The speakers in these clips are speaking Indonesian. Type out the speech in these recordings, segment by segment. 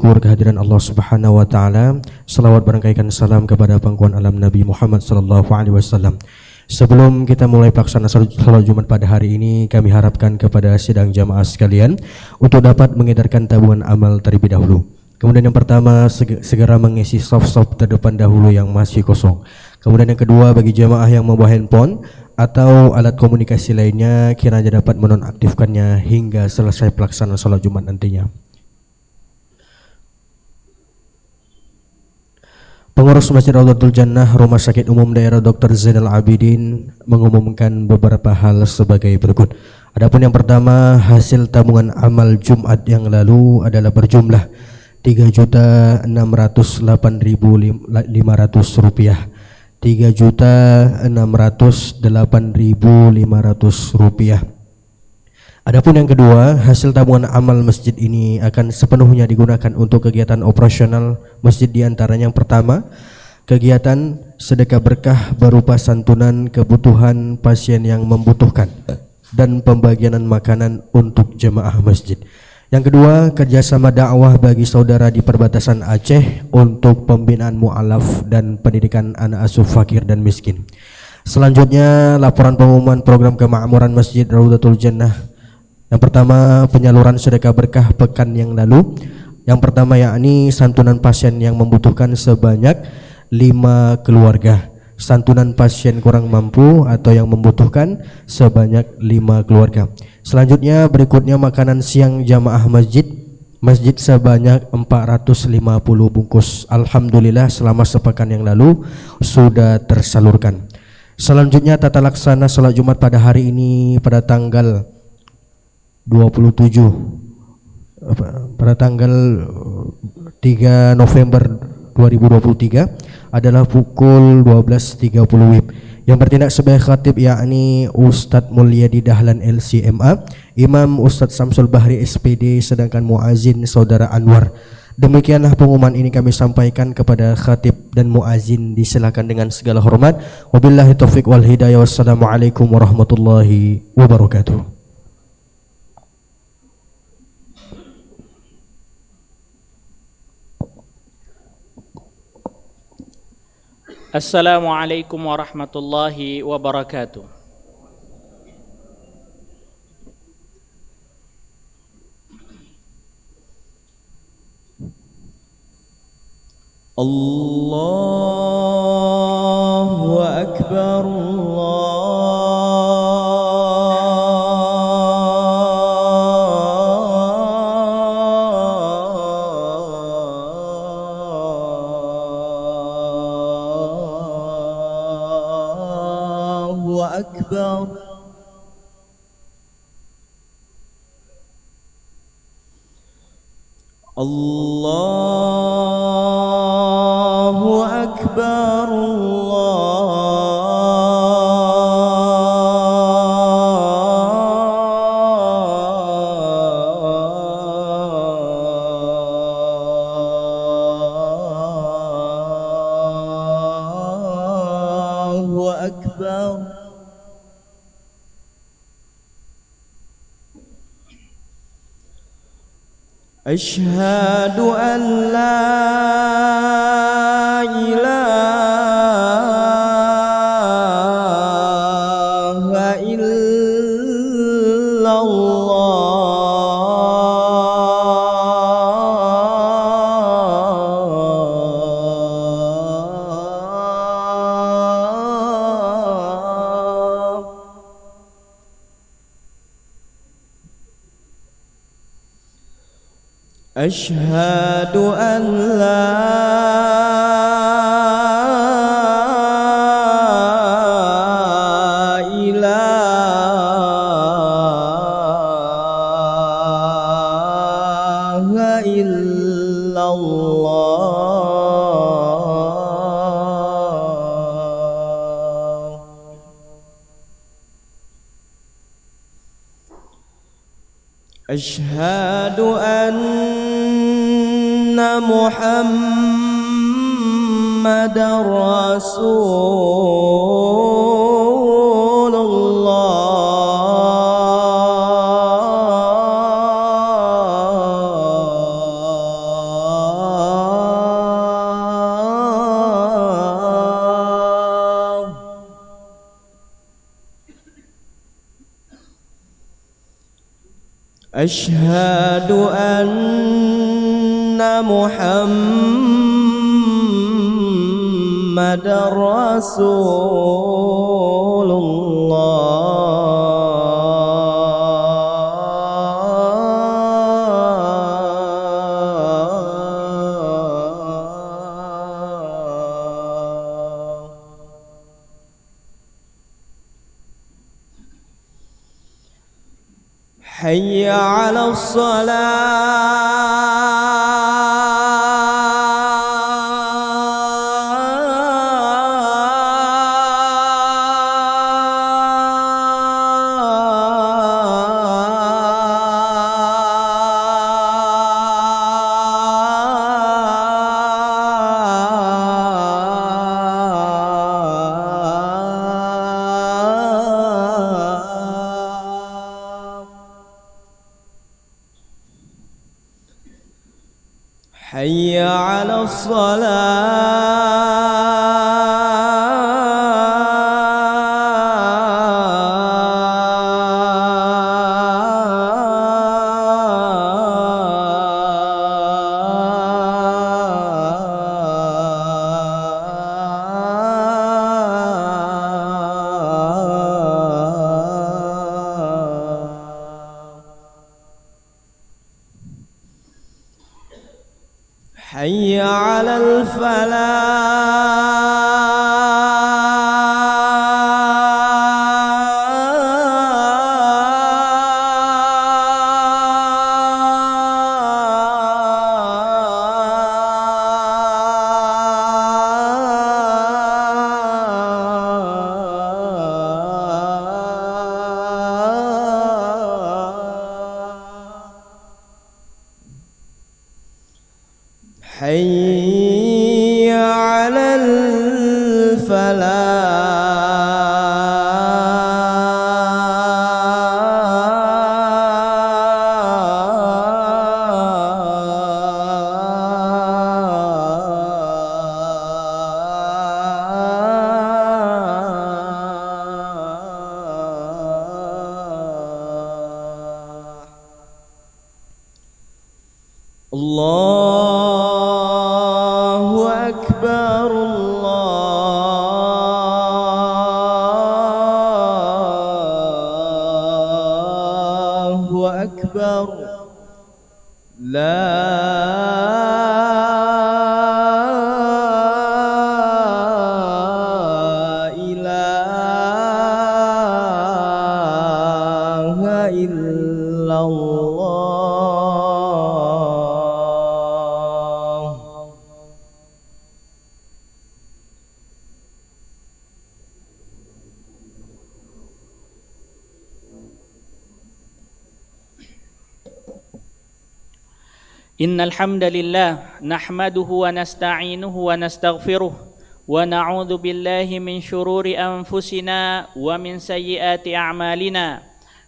bersyukur kehadiran Allah Subhanahu wa taala. Selawat berangkaikan salam kepada pangkuan alam Nabi Muhammad sallallahu alaihi wasallam. Sebelum kita mulai pelaksanaan salat Jumat pada hari ini, kami harapkan kepada sidang jamaah sekalian untuk dapat mengedarkan tabungan amal terlebih dahulu. Kemudian yang pertama, segera mengisi soft terdepan dahulu yang masih kosong. Kemudian yang kedua, bagi jamaah yang membawa handphone atau alat komunikasi lainnya, kiranya dapat menonaktifkannya hingga selesai pelaksanaan salat Jumat nantinya. Pengurus Masjid Raudhatul Jannah Rumah Sakit Umum Daerah Dr. Zainal Abidin mengumumkan beberapa hal sebagai berikut. Adapun yang pertama, hasil tabungan amal Jumat yang lalu adalah berjumlah Rp3.608.500, Rp3.608.500. Adapun yang kedua, hasil tabungan amal masjid ini akan sepenuhnya digunakan untuk kegiatan operasional masjid, diantaranya yang pertama, kegiatan sedekah berkah berupa santunan kebutuhan pasien yang membutuhkan dan pembagianan makanan untuk jemaah masjid. Yang kedua, kerjasama dakwah bagi saudara di perbatasan Aceh untuk pembinaan mu'alaf dan pendidikan anak asuh fakir dan miskin. Selanjutnya, laporan pengumuman program kemakmuran Masjid Raudhatul Jannah. Yang pertama, penyaluran sedekah berkah pekan yang lalu. Yang pertama yakni santunan pasien yang membutuhkan sebanyak 5 keluarga. Santunan pasien kurang mampu atau yang membutuhkan sebanyak 5 keluarga. Selanjutnya berikutnya makanan siang jamaah masjid sebanyak 450 bungkus. Alhamdulillah selama sepekan yang lalu sudah tersalurkan. Selanjutnya tata laksana salat Jumat pada hari ini pada tanggal 3 November 2023 adalah pukul 12.30 WIB. Yang bertindak sebagai khatib yakni Ustadz Mulyadi Dahlan LCMA, Imam Ustadz Samsul Bahri SPD, sedangkan muazin Saudara Anwar. Demikianlah pengumuman ini kami sampaikan kepada khatib dan muazin, disilakan dengan segala hormat. Wabillahi taufiq wal hidayah. Wassalamualaikum warahmatullahi wabarakatuh. Assalamualaikum warahmatullahi wabarakatuh. Allahu Akbar, Akbar. Allahu Akbar, Allahu Akbar. Asyhadu an la ilaha illallah. Asyhadu an la ilaha illallah. Asyhadu anna Muhammadar Rasulullah. أشهد أن محمد رسول الله. حي على حي على حي على حي على الله أكبر الله أكبر لا إله إلا الله. إن الحمد لله نحمده ونستعينه ونستغفره ونعوذ بالله من شرور أنفسنا ومن سيئات أعمالنا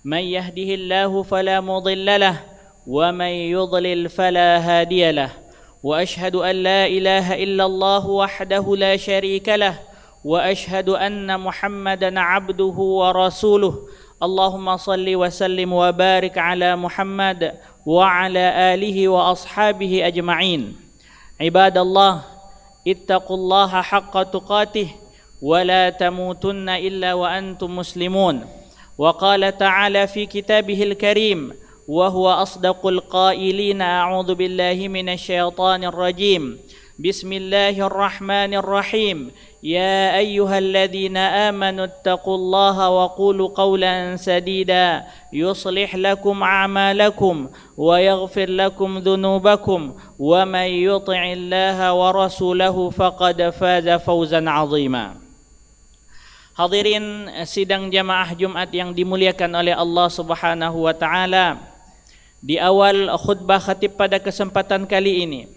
من يهده الله فلا مضل له ومن يضلل فلا هادي له وأشهد أن لا إله إلا الله وحده لا شريك له وأشهد أن محمدا عبده ورسوله اللهم صل وسلم وبارك على محمد وعلى آله وأصحابه أجمعين. عباد الله اتقوا الله حق تقاته ولا تموتن إلا وأنتم مسلمون. وقال تعالى في كتابه الكريم وهو أصدق القائلين أعوذ بالله من الشيطان الرجيم بسم الله الرحمن الرحيم يا أيها الذين آمنوا اتقوا الله وقولوا قولا سديدا يصلح لكم أعمالكم ويغفر لكم ذنوبكم ومن يطع الله ورسوله فقد فاز فوزا عظيما. Hadirin sidang jamaah Jumat yang dimuliakan oleh Allah Subhanahu wa taala. Di awal khutbah khatib pada kesempatan kali ini,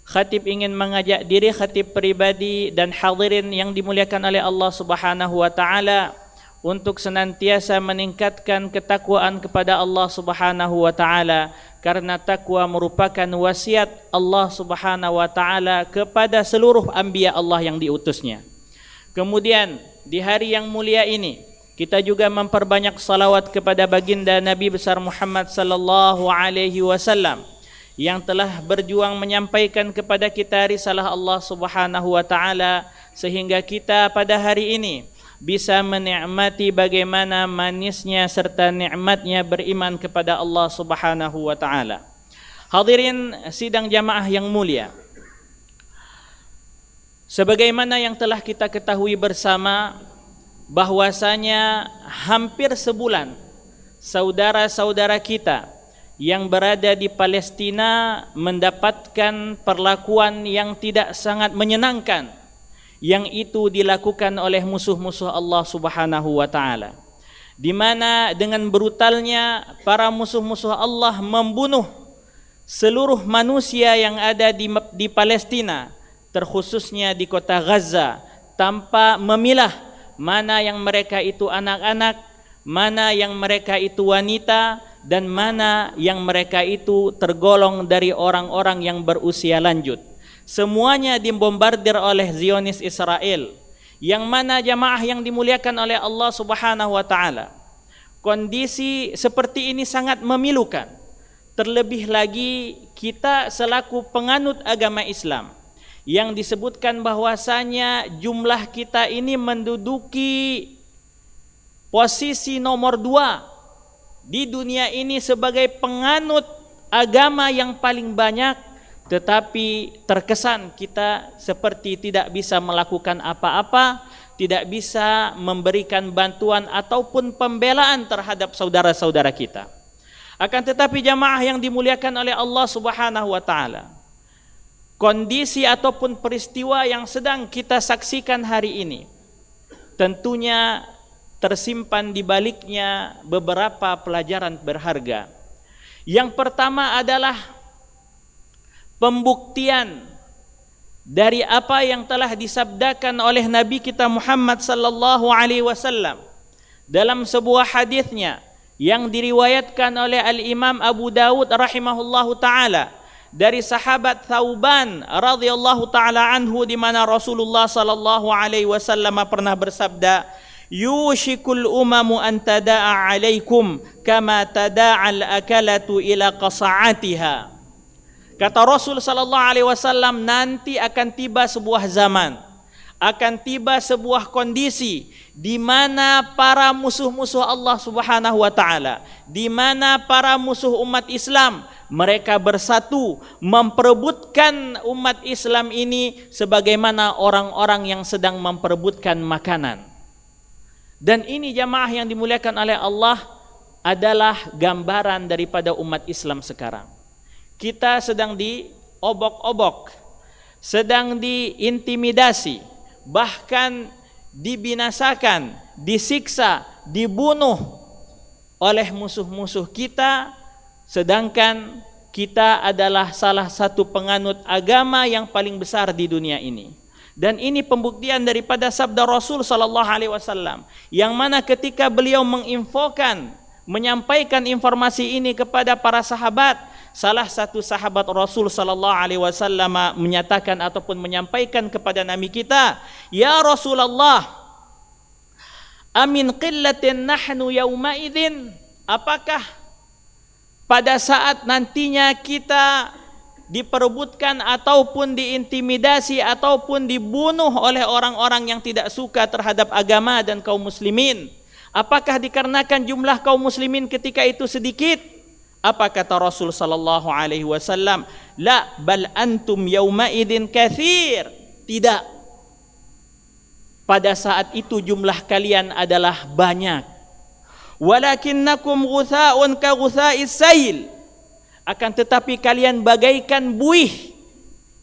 khatib ingin mengajak diri khatib pribadi dan hadirin yang dimuliakan oleh Allah Subhanahu wa taala untuk senantiasa meningkatkan ketakwaan kepada Allah Subhanahu wa taala, karena takwa merupakan wasiat Allah Subhanahu wa taala kepada seluruh anbiya Allah yang diutusnya. Kemudian di hari yang mulia ini Kita juga memperbanyak salawat kepada baginda Nabi besar Muhammad sallallahu alaihi wasallam yang telah berjuang menyampaikan kepada kita risalah Allah Subhanahu wa taala sehingga kita pada hari ini bisa menikmati bagaimana manisnya serta nikmatnya beriman kepada Allah Subhanahu wa taala. Hadirin sidang jamaah yang mulia, sebagaimana yang telah kita ketahui bersama bahwasanya hampir sebulan saudara-saudara kita yang berada di Palestina mendapatkan perlakuan yang tidak sangat menyenangkan, yang itu dilakukan oleh musuh-musuh Allah Subhanahu wa taala, di mana dengan brutalnya para musuh-musuh Allah membunuh seluruh manusia yang ada di Palestina, terkhususnya di kota Gaza, tanpa memilah mana yang mereka itu anak-anak, mana yang mereka itu wanita, dan mana yang mereka itu tergolong dari orang-orang yang berusia lanjut. Semuanya dibombardir oleh Zionis Israel, yang mana jamaah yang dimuliakan oleh Allah Subhanahu wa taala. Kondisi seperti ini sangat memilukan. Terlebih lagi kita selaku penganut agama Islam yang disebutkan bahwasanya jumlah kita ini menduduki posisi nomor 2 di dunia ini sebagai penganut agama yang paling banyak, tetapi terkesan kita seperti tidak bisa melakukan apa-apa, tidak bisa memberikan bantuan ataupun pembelaan terhadap saudara-saudara kita. Akan tetapi jamaah yang dimuliakan oleh Allah Subhanahu wa taala, kondisi ataupun peristiwa yang sedang kita saksikan hari ini tentunya tersimpan di baliknya beberapa pelajaran berharga. Yang pertama adalah pembuktian dari apa yang telah disabdakan oleh Nabi kita Muhammad sallallahu alaihi wasallam dalam sebuah hadisnya yang diriwayatkan oleh Al-Imam Abu Dawud rahimahullahu taala dari sahabat Thauban radhiyallahu taala anhu, di mana Rasulullah sallallahu alaihi wasallam pernah bersabda, yushikul umamu an tada'a alaikum kama tada'al akalatu ila qasa'atiha. Kata Rasul sallallahu alaihi wasallam, nanti akan tiba sebuah zaman, akan tiba sebuah kondisi di mana para musuh-musuh Allah Subhanahu wa taala, di mana para musuh umat Islam, mereka bersatu memperebutkan umat Islam ini sebagaimana orang-orang yang sedang memperebutkan makanan. Dan ini jamaah yang dimuliakan oleh Allah adalah gambaran daripada umat Islam sekarang. Kita sedang diobok-obok, sedang diintimidasi, bahkan dibinasakan, disiksa, dibunuh oleh musuh-musuh kita, sedangkan kita adalah salah satu penganut agama yang paling besar di dunia ini. Dan ini pembuktian daripada sabda Rasul sallallahu alaihi wasallam, yang mana ketika beliau menginfokan, menyampaikan informasi ini kepada para sahabat, salah satu sahabat Rasul sallallahu alaihi wasallam menyatakan ataupun menyampaikan kepada Nabi kita, "Ya Rasulullah, amin qillatin nahnu yauma idzin?" Apakah pada saat nantinya kita diperebutkan ataupun diintimidasi ataupun dibunuh oleh orang-orang yang tidak suka terhadap agama dan kaum muslimin, apakah dikarenakan jumlah kaum muslimin ketika itu sedikit? Apa kata Rasul sallallahu alaihi wasallam? La bal antum yauma idzin katsir. Tidak. Pada saat itu jumlah kalian adalah banyak. Walakinnakum ghutha'un ka ghutha'is sail. Akan tetapi kalian bagaikan buih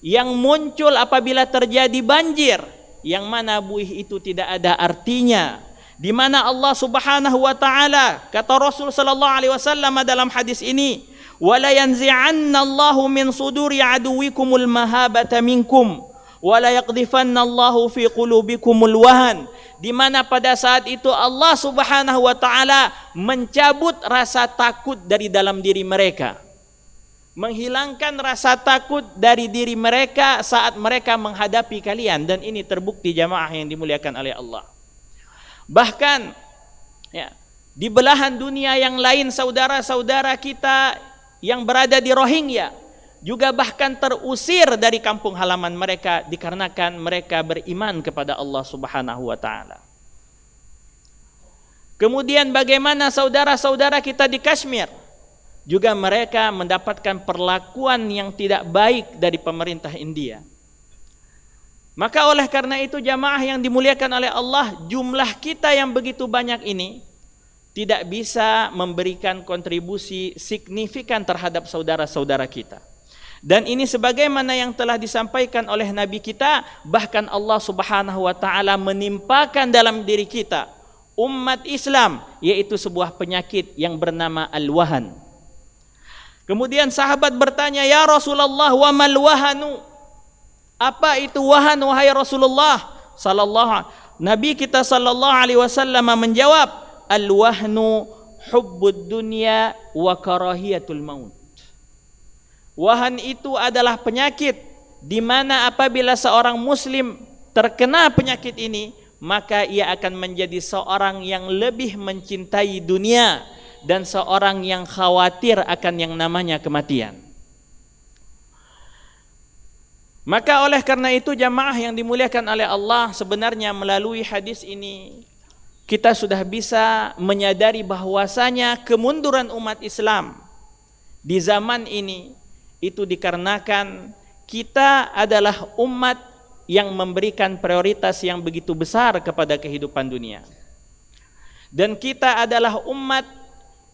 yang muncul apabila terjadi banjir, yang mana buih itu tidak ada artinya, di mana Allah Subhanahu wa taala, kata Rasul sallallahu alaihi wasallam dalam hadis ini, wala yanzi'anna Allahu min suduri aduwikumul mahabata minkum wala yaqdhifanna Allahu fi qulubikumul wahan, di mana pada saat itu Allah Subhanahu wa taala mencabut rasa takut dari dalam diri mereka, menghilangkan rasa takut dari diri mereka saat mereka menghadapi kalian. Dan ini terbukti jamaah yang dimuliakan oleh Allah. Bahkan Ya. Di belahan dunia yang lain saudara-saudara kita yang berada di Rohingya juga bahkan terusir dari kampung halaman mereka dikarenakan mereka beriman kepada Allah Subhanahu wa taala. Kemudian bagaimana saudara-saudara kita di Kashmir? Juga mereka mendapatkan perlakuan yang tidak baik dari pemerintah India. Maka oleh karena itu jamaah yang dimuliakan oleh Allah, jumlah kita yang begitu banyak ini tidak bisa memberikan kontribusi signifikan terhadap saudara-saudara kita. Dan ini sebagaimana yang telah disampaikan oleh Nabi kita, bahkan Allah Subhanahu wa taala menimpakan dalam diri kita umat Islam yaitu sebuah penyakit yang bernama al-wahan. Kemudian sahabat bertanya, "Ya Rasulullah, wa mal wahanu?" Apa itu wahan wahai Rasulullah Nabi kita sallallahu alaihi wasallam menjawab, al-wahnu hubbud dunya wa karahiyatul maut. Wahan itu adalah penyakit di mana apabila seorang muslim terkena penyakit ini, maka ia akan menjadi seorang yang lebih mencintai dunia dan seorang yang khawatir akan yang namanya kematian. Maka oleh karena itu jamaah yang dimuliakan oleh Allah, sebenarnya melalui hadis ini kita sudah bisa menyadari bahwasanya kemunduran umat Islam di zaman ini itu dikarenakan kita adalah umat yang memberikan prioritas yang begitu besar kepada kehidupan dunia. Dan kita adalah umat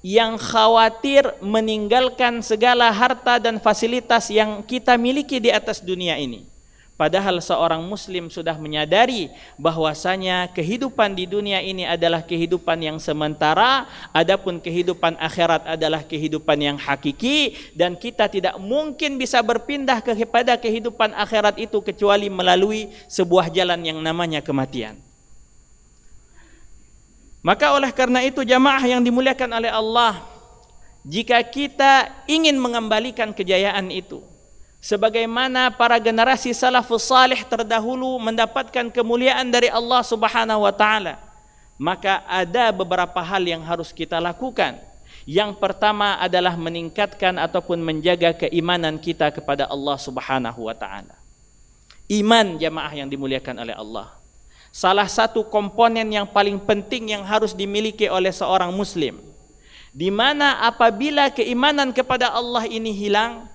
yang khawatir meninggalkan segala harta dan fasilitas yang kita miliki di atas dunia ini. Padahal seorang muslim sudah menyadari bahwasanya kehidupan di dunia ini adalah kehidupan yang sementara, adapun kehidupan akhirat adalah kehidupan yang hakiki, dan kita tidak mungkin bisa berpindah kepada kehidupan akhirat itu kecuali melalui sebuah jalan yang namanya kematian. Maka oleh karena itu jamaah yang dimuliakan oleh Allah, jika kita ingin mengembalikan kejayaan itu sebagaimana para generasi salafus salih terdahulu mendapatkan kemuliaan dari Allah Subhanahu wa taala, maka ada beberapa hal yang harus kita lakukan. Yang pertama adalah meningkatkan ataupun menjaga keimanan kita kepada Allah Subhanahu wa taala. Iman jamaah yang dimuliakan oleh Allah, salah satu komponen yang paling penting yang harus dimiliki oleh seorang muslim, di mana apabila keimanan kepada Allah ini hilang,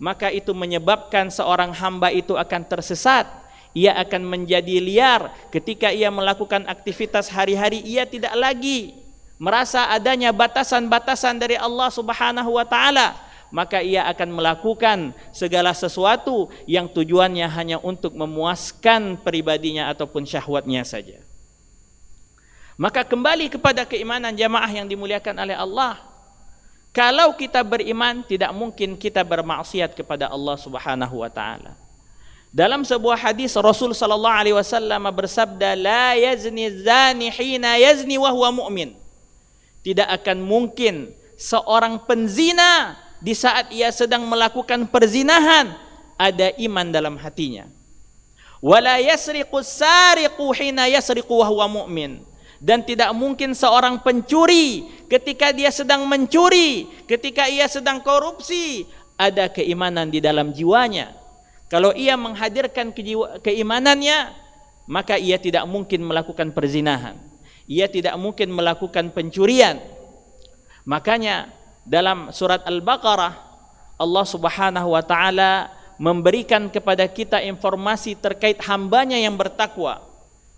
maka itu menyebabkan seorang hamba itu akan tersesat. Ia akan menjadi liar. Ketika ia melakukan aktivitas hari-hari, ia tidak lagi merasa adanya batasan-batasan dari Allah Subhanahu wa taala, maka ia akan melakukan segala sesuatu yang tujuannya hanya untuk memuaskan pribadinya ataupun syahwatnya saja. Maka kembali kepada keimanan jamaah yang dimuliakan oleh Allah. Kalau kita beriman, tidak mungkin kita bermaksiat kepada Allah Subhanahu wa taala. Dalam sebuah hadis Rasul sallallahu alaihi wasallam bersabda, "La yazni zani hina yazni wa huwa mu'min." Tidak akan mungkin seorang penzina di saat ia sedang melakukan perzinahan ada iman dalam hatinya. "Wala yasriqu sariqu hina yasriqu wa huwa mu'min." Dan tidak mungkin seorang pencuri ketika dia sedang mencuri, ketika ia sedang korupsi, ada keimanan di dalam jiwanya. Kalau ia menghadirkan keimanannya, maka ia tidak mungkin melakukan perzinahan. Ia tidak mungkin melakukan pencurian. Makanya dalam surat Al-Baqarah Allah Subhanahu wa taala memberikan kepada kita informasi terkait hambanya yang bertakwa.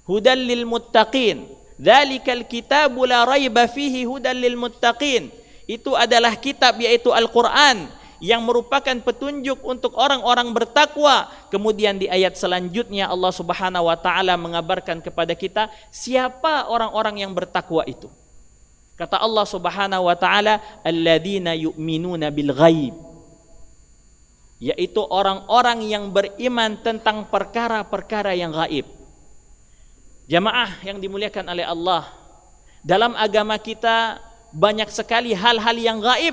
Hudal lil muttaqin. Dzalikal kitabu la raiba fihi hudal lil muttaqin. Itu adalah kitab yaitu Al-Qur'an yang merupakan petunjuk untuk orang-orang bertakwa. Kemudian di ayat selanjutnya Allah Subhanahu wa taala mengabarkan kepada kita siapa orang-orang yang bertakwa itu. Kata Allah Subhanahu wa taala, alladzina yu'minuna bil ghaib. Yaitu orang-orang yang beriman tentang perkara-perkara yang gaib. Jamaah yang dimuliakan oleh Allah, dalam agama kita banyak sekali hal-hal yang gaib,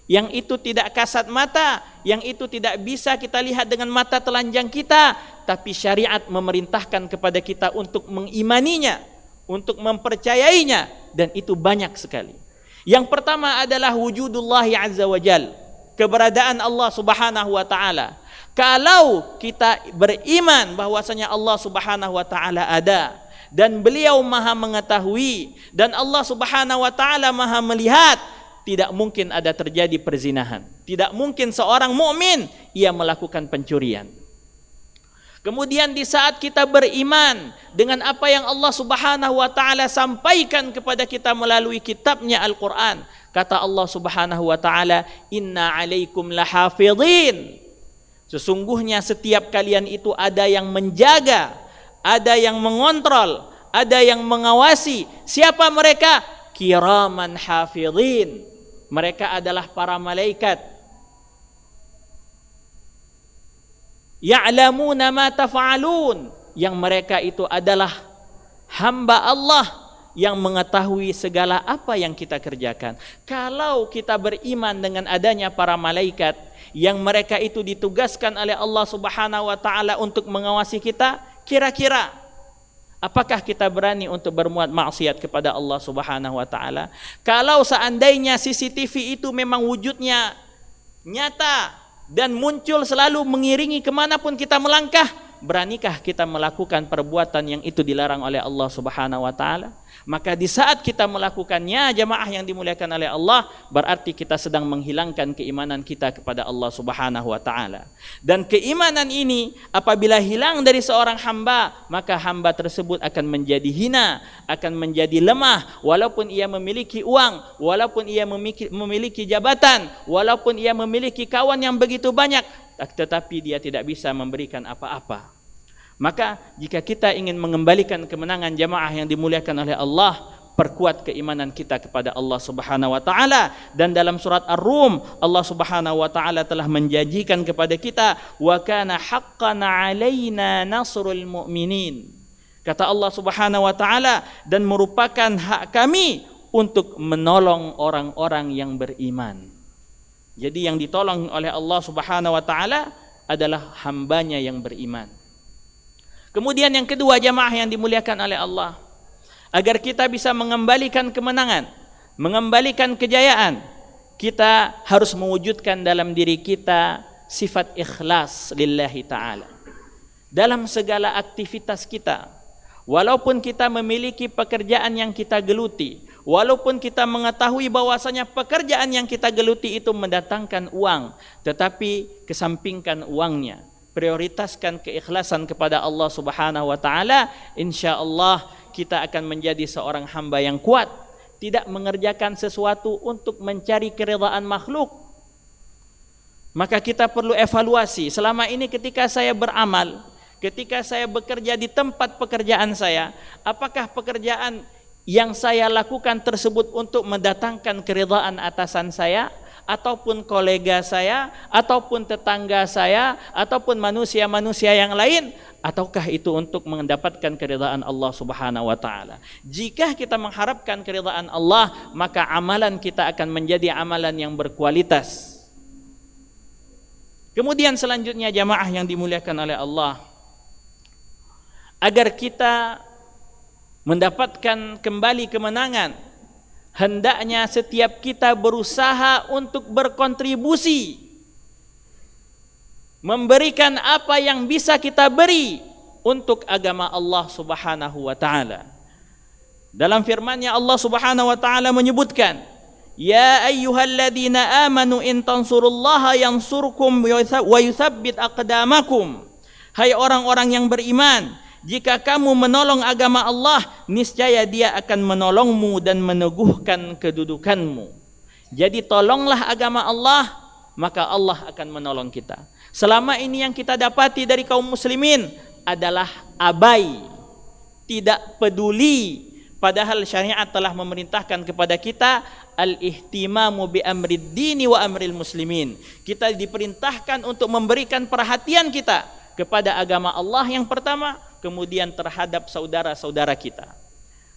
yang itu tidak kasat mata, yang itu tidak bisa kita lihat dengan mata telanjang kita, tapi syariat memerintahkan kepada kita untuk mengimaninya, untuk mempercayainya, dan itu banyak sekali. Yang pertama adalah wujudullah azza wa jal, keberadaan Allah subhanahu wa ta'ala. Kalau kita beriman bahwasanya Allah subhanahu wa ta'ala ada, dan beliau maha mengetahui, dan Allah subhanahu wa ta'ala maha melihat, tidak mungkin ada terjadi perzinahan. Tidak mungkin seorang mukmin ia melakukan pencurian. Kemudian di saat kita beriman dengan apa yang Allah subhanahu wa ta'ala sampaikan kepada kita melalui kitabnya Al-Quran, kata Allah subhanahu wa ta'ala, inna alaikum lahafidhin, sesungguhnya setiap kalian itu ada yang menjaga, ada yang mengontrol, ada yang mengawasi. Siapa mereka? Kiraman hafidhin, mereka adalah para malaikat. Ya'lamuna ma taf'alun, yang mereka itu adalah hamba Allah yang mengetahui segala apa yang kita kerjakan. Kalau kita beriman dengan adanya para malaikat yang mereka itu ditugaskan oleh Allah subhanahu wa ta'ala untuk mengawasi kita, kira-kira apakah kita berani untuk berbuat maksiat kepada Allah subhanahu wa ta'ala? Kalau seandainya CCTV itu memang wujudnya nyata dan muncul selalu mengiringi kemanapun kita melangkah, beranikah kita melakukan perbuatan yang itu dilarang oleh Allah subhanahu wa ta'ala? Maka di saat kita melakukannya, jamaah yang dimuliakan oleh Allah, berarti kita sedang menghilangkan keimanan kita kepada Allah subhanahu wa ta'ala. Dan keimanan ini apabila hilang dari seorang hamba, maka hamba tersebut akan menjadi hina, akan menjadi lemah, walaupun ia memiliki uang, walaupun ia memiliki jabatan, walaupun ia memiliki kawan yang begitu banyak, tetapi dia tidak bisa memberikan apa-apa. Maka jika kita ingin mengembalikan kemenangan, jamaah yang dimuliakan oleh Allah, perkuat keimanan kita kepada Allah subhanahu wa ta'ala. Dan dalam surat Ar-Rum, Allah subhanahu wa ta'ala telah menjanjikan kepada kita, wa kana haqqan alaina nasrul mu'minin. Kata Allah subhanahu wa ta'ala, dan merupakan hak kami untuk menolong orang-orang yang beriman. Jadi yang ditolong oleh Allah subhanahu wa ta'ala adalah hambanya yang beriman. Kemudian yang kedua, jamaah yang dimuliakan oleh Allah, agar kita bisa mengembalikan kemenangan, mengembalikan kejayaan, kita harus mewujudkan dalam diri kita sifat ikhlas lillahi ta'ala. Dalam segala aktivitas kita, walaupun kita memiliki pekerjaan yang kita geluti, walaupun kita mengetahui bahwasanya pekerjaan yang kita geluti itu mendatangkan uang, tetapi kesampingkan uangnya, prioritaskan keikhlasan kepada Allah subhanahu wa ta'ala, insyaallah kita akan menjadi seorang hamba yang kuat, tidak mengerjakan sesuatu untuk mencari keridhaan makhluk. Maka kita perlu evaluasi, selama ini ketika saya beramal, ketika saya bekerja di tempat pekerjaan saya, apakah pekerjaan yang saya lakukan tersebut untuk mendatangkan keridhaan atasan saya, ataupun kolega saya, ataupun tetangga saya, ataupun manusia-manusia yang lain, ataukah itu untuk mendapatkan keridhaan Allah subhanahu wa ta'ala? Jika kita mengharapkan keridhaan Allah, maka amalan kita akan menjadi amalan yang berkualitas. Kemudian selanjutnya, jamaah yang dimuliakan oleh Allah, agar kita mendapatkan kembali kemenangan, hendaknya setiap kita berusaha untuk berkontribusi, memberikan apa yang bisa kita beri untuk agama Allah subhanahu wa ta'ala. Dalam firman-Nya Allah subhanahu wa ta'ala menyebutkan, ya ayyuhalladzina amanu in tansurullaha yansurkum wa yuthabbit aqdamakum. Hai orang-orang yang beriman, jika kamu menolong agama Allah, niscaya Dia akan menolongmu dan meneguhkan kedudukanmu. Jadi tolonglah agama Allah, maka Allah akan menolong kita. Selama ini yang kita dapati dari kaum muslimin adalah abai, tidak peduli, padahal syariat telah memerintahkan kepada kita al-ihtimamu bi amrid dini wa amril muslimin. Kita diperintahkan untuk memberikan perhatian kita kepada agama Allah yang pertama, kemudian terhadap saudara-saudara kita.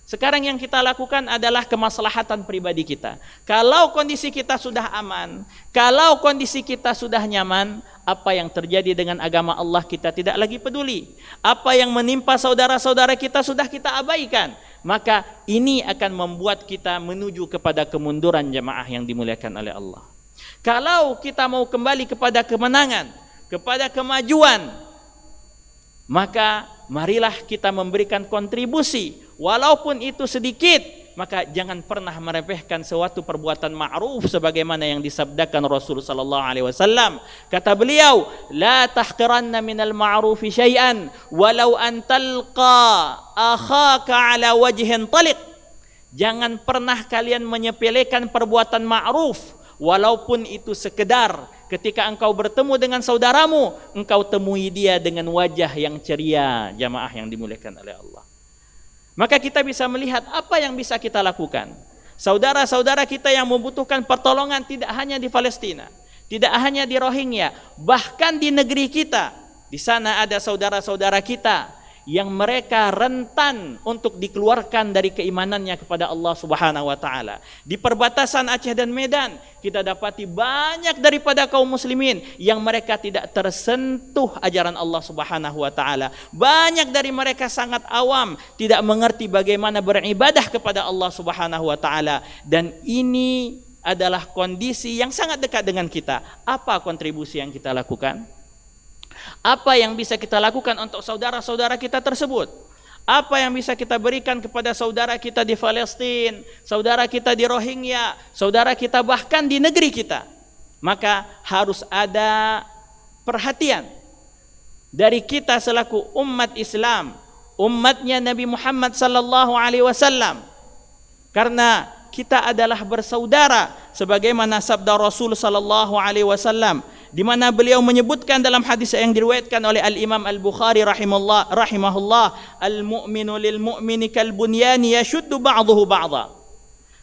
Sekarang yang kita lakukan adalah kemaslahatan pribadi kita. Kalau kondisi kita sudah aman, kalau kondisi kita sudah nyaman, apa yang terjadi dengan agama Allah kita tidak lagi peduli. Apa yang menimpa saudara-saudara kita sudah kita abaikan. maka ini akan membuat kita menuju kepada kemunduran jamaah yang dimuliakan oleh Allah. Kalau kita mau kembali kepada kemenangan, kepada kemajuan, maka marilah kita memberikan kontribusi walaupun itu sedikit. Maka jangan pernah meremehkan suatu perbuatan ma'ruf sebagaimana yang disabdakan Rasul sallallahu alaihi wasallam. Kata beliau, la tahqiranna minal ma'rufi syai'an walau an talqa akhaka ala wajhin taliq. Jangan pernah kalian menyepelekan perbuatan ma'ruf walaupun itu sekedar ketika engkau bertemu dengan saudaramu, engkau temui dia dengan wajah yang ceria, jamaah yang dimuliakan oleh Allah. Maka kita bisa melihat apa yang bisa kita lakukan. Saudara-saudara kita yang membutuhkan pertolongan tidak hanya di Palestina, tidak hanya di Rohingya, bahkan di negeri kita. Di sana ada saudara-saudara kita yang mereka rentan untuk dikeluarkan dari keimanannya kepada Allah Subhanahu wa taala. Di perbatasan Aceh dan Medan, kita dapati banyak daripada kaum muslimin yang mereka tidak tersentuh ajaran Allah Subhanahu wa taala. Banyak dari mereka sangat awam, tidak mengerti bagaimana beribadah kepada Allah Subhanahu wa taala, dan ini adalah kondisi yang sangat dekat dengan kita. Apa kontribusi yang kita lakukan? Apa yang bisa kita lakukan untuk saudara-saudara kita tersebut? Apa yang bisa kita berikan kepada saudara kita di Palestina, saudara kita di Rohingya, saudara kita bahkan di negeri kita? Maka harus ada perhatian dari kita selaku umat Islam, umatnya Nabi Muhammad sallallahu alaihi wasallam. Karena kita adalah bersaudara sebagaimana sabda Rasul sallallahu alaihi wasallam, di mana beliau menyebutkan dalam hadis yang diriwayatkan oleh Al-Imam Al-Bukhari rahimahullah, al-mu'minu lil mu'mini kal bunyani yashuddu ba'dahu ba'dha.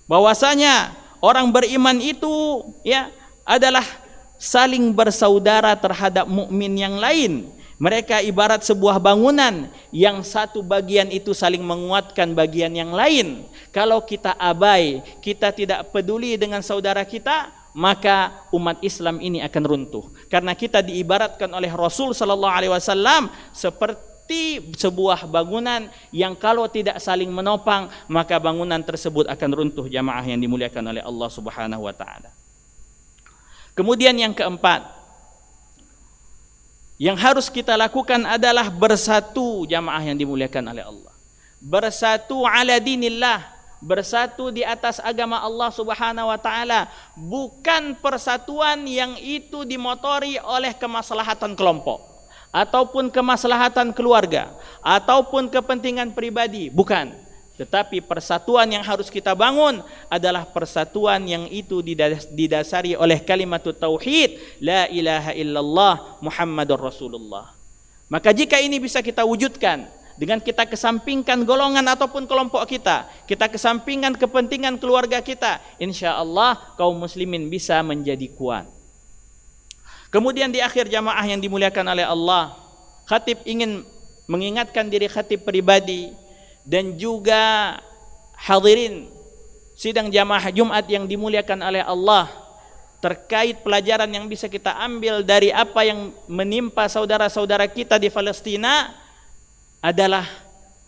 Bahwasanya orang beriman itu adalah saling bersaudara terhadap mukmin yang lain. Mereka ibarat sebuah bangunan yang satu bagian itu saling menguatkan bagian yang lain. Kalau kita abai, kita tidak peduli dengan saudara kita, maka umat Islam ini akan runtuh. Karena kita diibaratkan oleh Rasul sallallahu alaihi wasallam seperti sebuah bangunan yang kalau tidak saling menopang, maka bangunan tersebut akan runtuh, jamaah yang dimuliakan oleh Allah Subhanahu wa taala. Kemudian yang keempat, yang harus kita lakukan adalah bersatu, jamaah yang dimuliakan oleh Allah. Bersatu ala dinillah, bersatu di atas agama Allah Subhanahu wa taala, bukan persatuan yang itu dimotori oleh kemaslahatan kelompok ataupun kemaslahatan keluarga ataupun kepentingan pribadi, bukan. Tetapi persatuan yang harus kita bangun adalah persatuan yang itu didasari oleh kalimat tauhid, la ilaha illallah Muhammadur Rasulullah. Maka jika ini bisa kita wujudkan dengan kita kesampingkan golongan ataupun kelompok kita kesampingkan kepentingan keluarga kita, insya Allah kaum muslimin bisa menjadi kuat. Kemudian di akhir, jamaah yang dimuliakan oleh Allah, khatib ingin mengingatkan diri khatib pribadi dan juga hadirin sidang jamaah Jumat yang dimuliakan oleh Allah terkait pelajaran yang bisa kita ambil dari apa yang menimpa saudara-saudara kita di Palestina adalah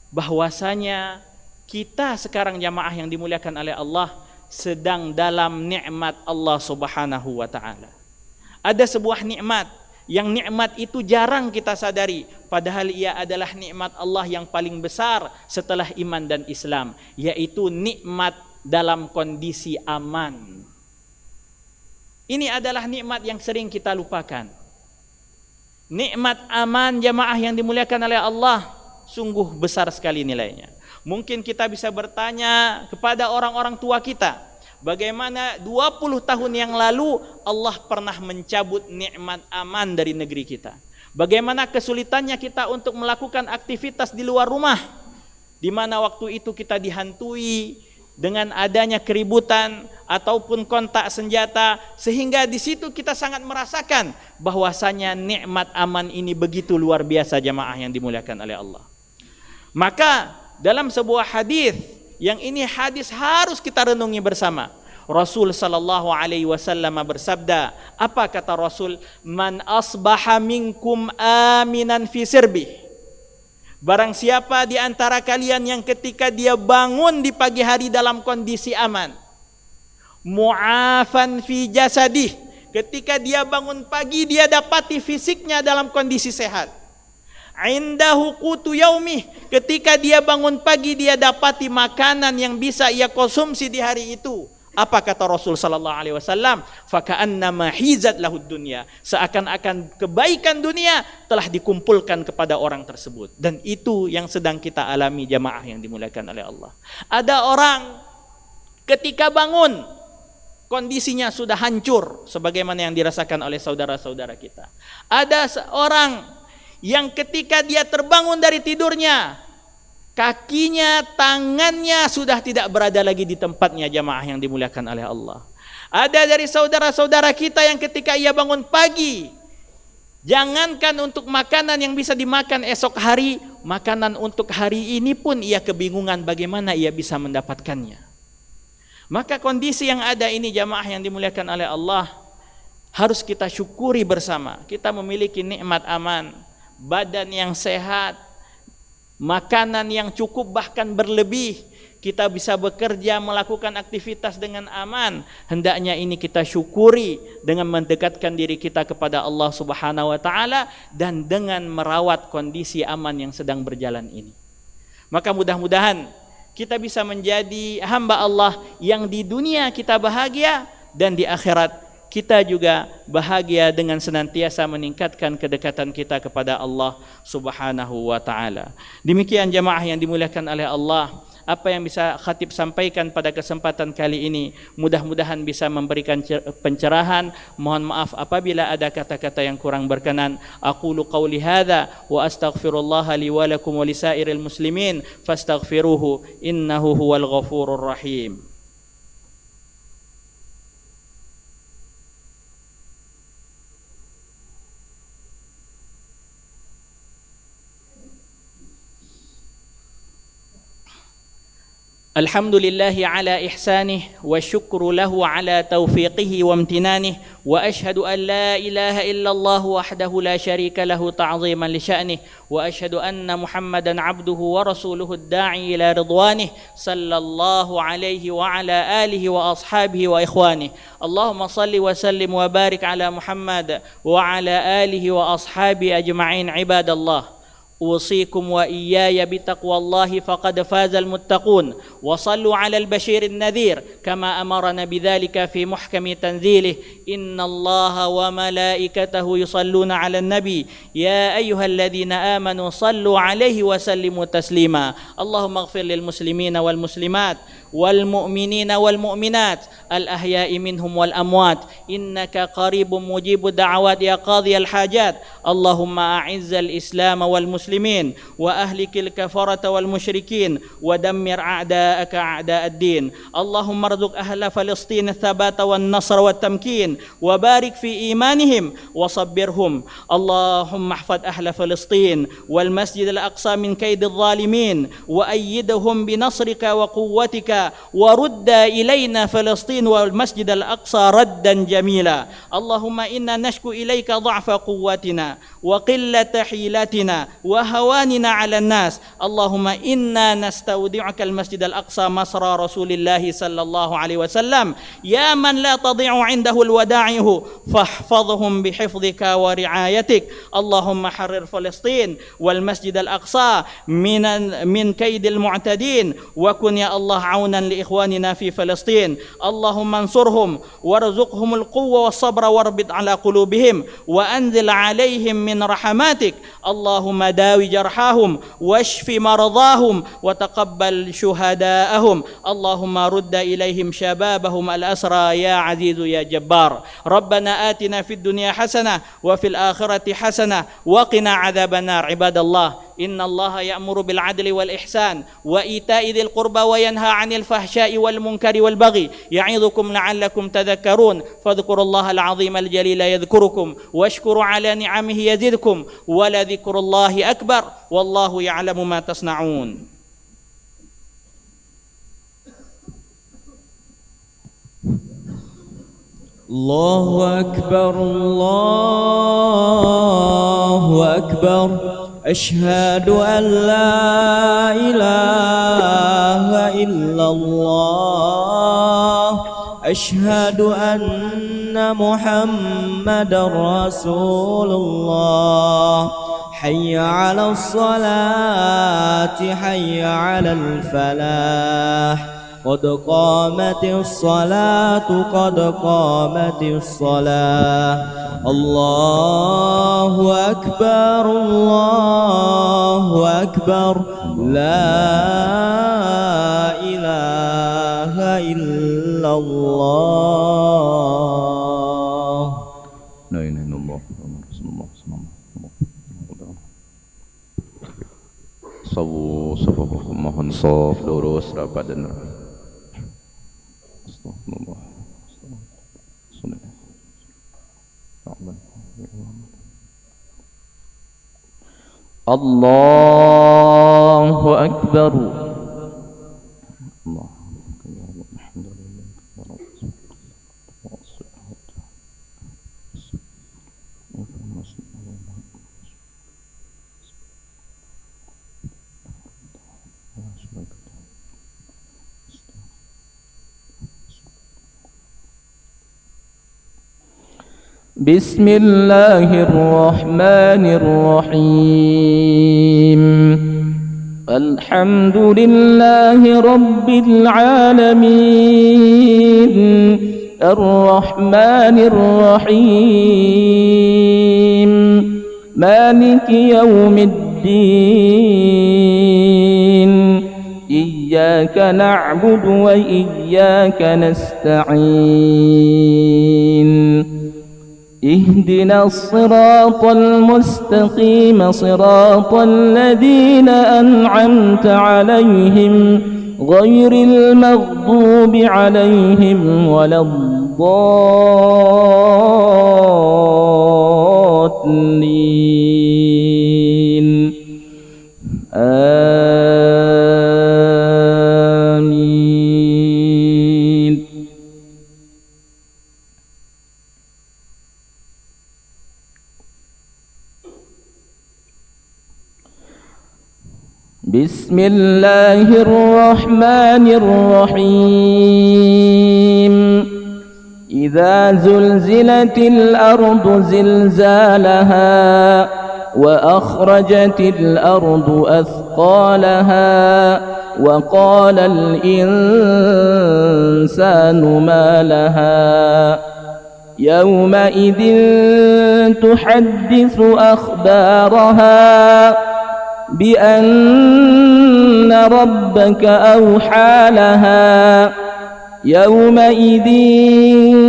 bahwasanya kita sekarang, jamaah yang dimuliakan oleh Allah, sedang dalam nikmat Allah Subhanahu wa taala. Ada sebuah nikmat yang nikmat itu jarang kita sadari, padahal ia adalah nikmat Allah yang paling besar setelah iman dan Islam, yaitu nikmat dalam kondisi aman. Ini adalah nikmat yang sering kita lupakan. Nikmat aman, jamaah yang dimuliakan oleh Allah, sungguh besar sekali nilainya. Mungkin kita bisa bertanya kepada orang-orang tua kita, bagaimana 20 tahun yang lalu Allah pernah mencabut nikmat aman dari negeri kita. Bagaimana kesulitannya kita untuk melakukan aktivitas di luar rumah, di mana waktu itu kita dihantui dengan adanya keributan ataupun kontak senjata, sehingga di situ kita sangat merasakan bahwasanya nikmat aman ini begitu luar biasa, jamaah yang dimuliakan oleh Allah. Maka dalam sebuah hadis, yang ini hadis harus kita renungi bersama, Rasul sallallahu alaihi wasallam bersabda, apa kata Rasul? Man asbaha minkum aminan fi sirbi, Barang siapa di antara kalian yang ketika dia bangun di pagi hari dalam kondisi aman, mu'afan fi jasadih, ketika dia bangun pagi dia dapati fisiknya dalam kondisi sehat. Indahu qutu yaumih, ketika dia bangun pagi dia dapati makanan yang bisa ia konsumsi di hari itu. Apa kata Rasul sallallahu alaihi wasallam? Faka'annama hizat lahud dunya, seakan-akan kebaikan dunia telah dikumpulkan kepada orang tersebut. Dan itu yang sedang kita alami jamaah yang dimuliakan oleh Allah. Ada orang ketika bangun kondisinya sudah hancur sebagaimana yang dirasakan oleh saudara-saudara kita. Ada seorang yang ketika dia terbangun dari tidurnya, kakinya, tangannya sudah tidak berada lagi di tempatnya, jamaah yang dimuliakan oleh Allah. Ada dari saudara-saudara kita yang ketika ia bangun pagi, jangankan untuk makanan yang bisa dimakan esok hari, makanan untuk hari ini pun ia kebingungan bagaimana ia bisa mendapatkannya. Maka kondisi yang ada ini, jamaah yang dimuliakan oleh Allah, harus kita syukuri bersama. Kita memiliki nikmat aman, badan yang sehat, makanan yang cukup bahkan berlebih, kita bisa bekerja, melakukan aktivitas dengan aman. Hendaknya ini kita syukuri dengan mendekatkan diri kita kepada Allah Subhanahu wa taala dan dengan merawat kondisi aman yang sedang berjalan ini. Maka mudah-mudahan kita bisa menjadi hamba Allah yang di dunia kita bahagia dan di akhirat kita juga bahagia dengan senantiasa meningkatkan kedekatan kita kepada Allah Subhanahu wa taala. Demikian jamaah yang dimuliakan oleh Allah, apa yang bisa khatib sampaikan pada kesempatan kali ini, mudah-mudahan bisa memberikan pencerahan. Mohon maaf apabila ada kata-kata yang kurang berkenan. Aqulu qauli hadza wa astaghfirullaha li wa lakum wa lisairil muslimin fastaghfiruhu innahu huwal ghafurur rahim. الحمد لله على إحسانه والشكر له على توفيقه وامتنانه وأشهد أن لا إله إلا الله وحده لا شريك له تعظيما لشأنه وأشهد أن محمدا عبده ورسوله الداعي إلى رضوانه صلى الله عليه وعلى آله وأصحابه وإخوانه اللهم صل وسلم وبارك على محمد وعلى آله وأصحابه أجمعين. عباد الله، أوصيكم وإياي بتقوى الله فقد فاز المتقون، وصلوا على البشير النذير كما أمرنا بذلك في محكم تنزيله إن الله وملائكته يصلون على النبي يا أيها الذين آمنوا صلوا عليه وسلموا تسليما. اللهم اغفر للمسلمين والمسلمات والمؤمنين والمؤمنات الأحياء منهم والأموات إنك قريب مجيب الدعوات يا قاضي الحاجات. اللهم أعز الإسلام والمسلمين وأهلك الكفرة والمشركين ودمر أعداءك أعداء الدين. اللهم ارزق أهل فلسطين الثبات والنصر والتمكين وبارك في إيمانهم وصبرهم. اللهم احفظ أهل فلسطين والمسجد الأقصى من كيد الظالمين وأيدهم بنصرك وقوتك ورد إلينا فلسطين والمسجد الأقصى ردا جميلا. اللهم إنا نشكو إليك ضعف قوتنا وقلة حيلتنا وهواننا على الناس. اللهم إنا نستودعك المسجد الأقصى مصرى رسول الله صلى الله عليه وسلم يا من لا تضيع عنده الودائع فاحفظهم بحفظك ورعايتك. اللهم حرر فلسطين والمسجد الأقصى من كيد المعتدين وكن يا الله عونا لإخواننا في فلسطين. اللهم انصرهم وارزقهم القوة والصبر واربط على قلوبهم وأنزل عليهم من رحماتك. اللهم داوي جرحاهم واشف مرضاهم وتقبل شهداءهم. اللهم رد إليهم شبابهم الأسرى يا عزيز يا جبار. ربنا آتنا في الدنيا حسنة وفي الآخرة حسنة وقنا عذاب النار. عباد الله، إن الله يأمر بالعدل والإحسان وإيتاء ذي القربى وينهى عن الفحشاء والمنكر والبغي يعظكم لعلكم تذكرون. فاذكروا الله العظيم الجليل يذكركم واشكروا على نعمه يزدكم ولذكر الله أكبر والله يعلم ما تصنعون. الله أكبر الله أكبر أشهد أن لا إله إلا الله أشهد أن محمدا رسول الله حي على الصلاة حي على الفلاح قد قامت الصلاة قد قامت الصلاة الله أكبر الله أكبر لا إله إلا الله لا إله إلا الله رسول الله صلى الله عليه وسلم sawu safafakum mohon sof lurus rapat dan astagfirullah Allahu Akbar Allah بسم الله الرحمن الرحيم الحمد لله رب العالمين الرحمن الرحيم مالك يوم الدين إياك نعبد وإياك نستعين اهدنا الصراط المستقيم صراط الذين أنعمت عليهم غير المغضوب عليهم ولا الضالين آمين بسم الله الرحمن الرحيم إذا زلزلت الأرض زلزالها وأخرجت الأرض أثقالها وقال الإنسان ما لها يومئذ تحدث أخبارها بأن ربك أوحى لها يومئذ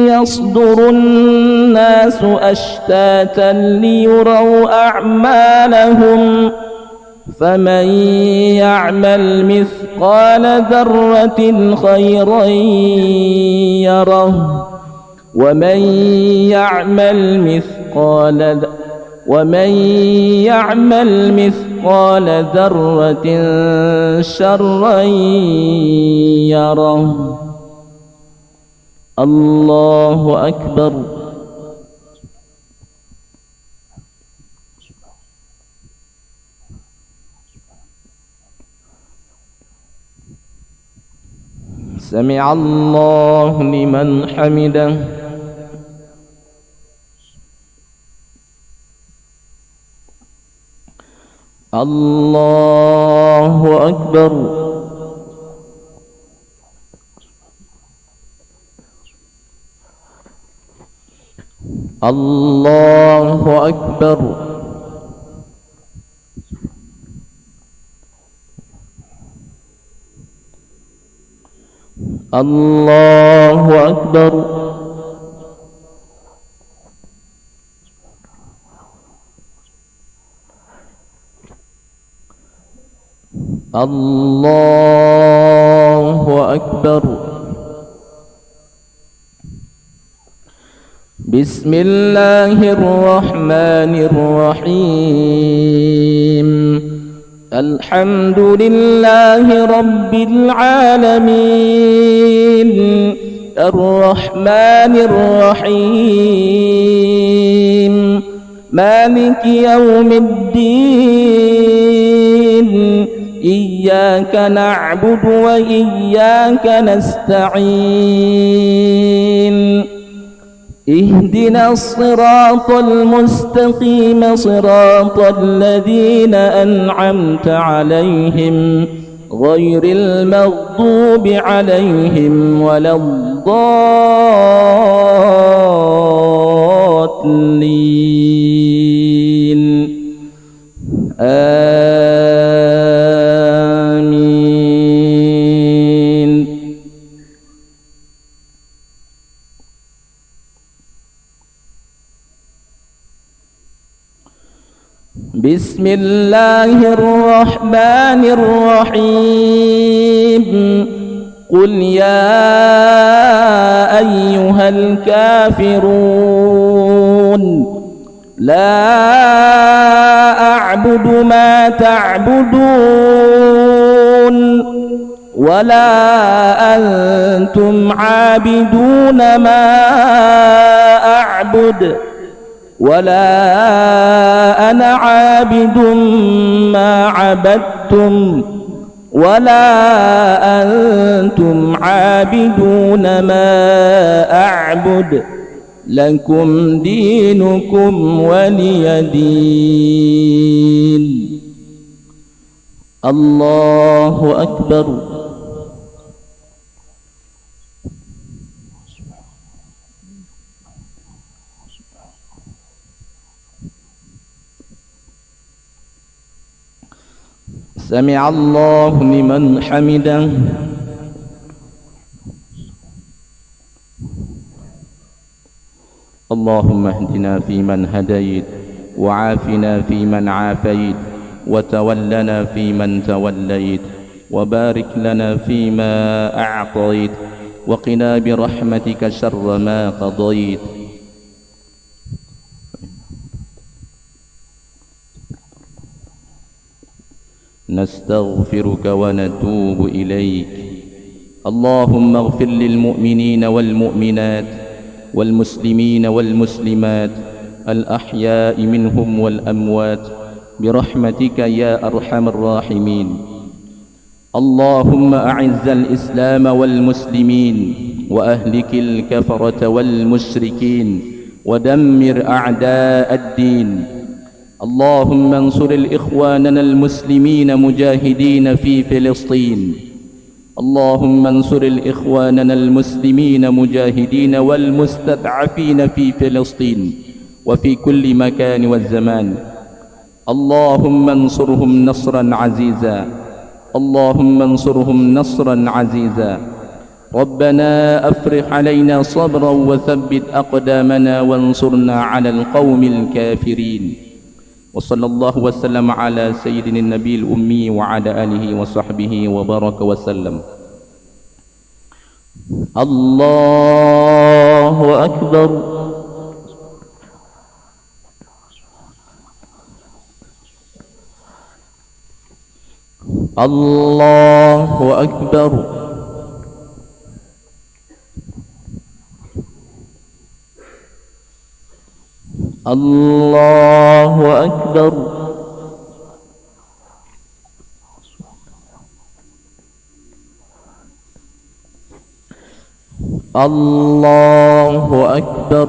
يصدر الناس أشتاتا ليروا أعمالهم فمن يعمل مثقال ذرة خيرا يره ومن يعمل مثقال ذرة شرا يره الله أكبر سمع الله لمن حمده الله أكبر الله أكبر الله أكبر الله أكبر بسم الله الرحمن الرحيم الحمد لله رب العالمين الرحمن الرحيم مالك يوم الدين إياك نعبد وإياك نستعين اهدنا الصراط المستقيم صراط الذين أنعمت عليهم غير المغضوب عليهم ولا الضالين آمين. بسم الله الرحمن الرحيم قل يا أيها الكافرون لا أعبد ما تعبدون ولا أنتم عابدون ما أعبد ولا أنا عابد ما عبدتم ولا أنتم عابدون ما أعبد لكم دينكم ولي دين. الله أكبر. سمع الله لمن حمده. اللهم اهدنا فيمن هديت وعافنا فيمن عافيت وتولنا فيمن توليت وبارك لنا فيما أعطيت وقنا برحمتك شر ما قضيت. نستغفرك ونتوب إليك. اللهم اغفر للمؤمنين والمؤمنات والمسلمين والمسلمات الأحياء منهم والأموات برحمتك يا أرحم الراحمين. اللهم أعز الإسلام والمسلمين وأهلك الكفرة والمشركين ودمر أعداء الدين. اللهم انصر الإخواننا المسلمين مجاهدين في فلسطين. اللهم انصر الإخواننا المسلمين مجاهدين والمستضعفين في فلسطين وفي كل مكان والزمان. اللهم انصرهم نصرا عزيزا. اللهم انصرهم نصرا عزيزا. ربنا أفرغ علينا صبرا وثبت أقدامنا وانصرنا على القوم الكافرين. وصلى الله وسلم على سيدنا النبي الأمي وعلى آله وصحبه وبارك وسلم. الله أكبر. الله أكبر. الله أكبر. الله أكبر.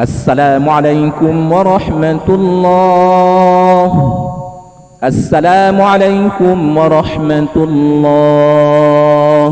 السلام عليكم ورحمة الله. السلام عليكم ورحمة الله.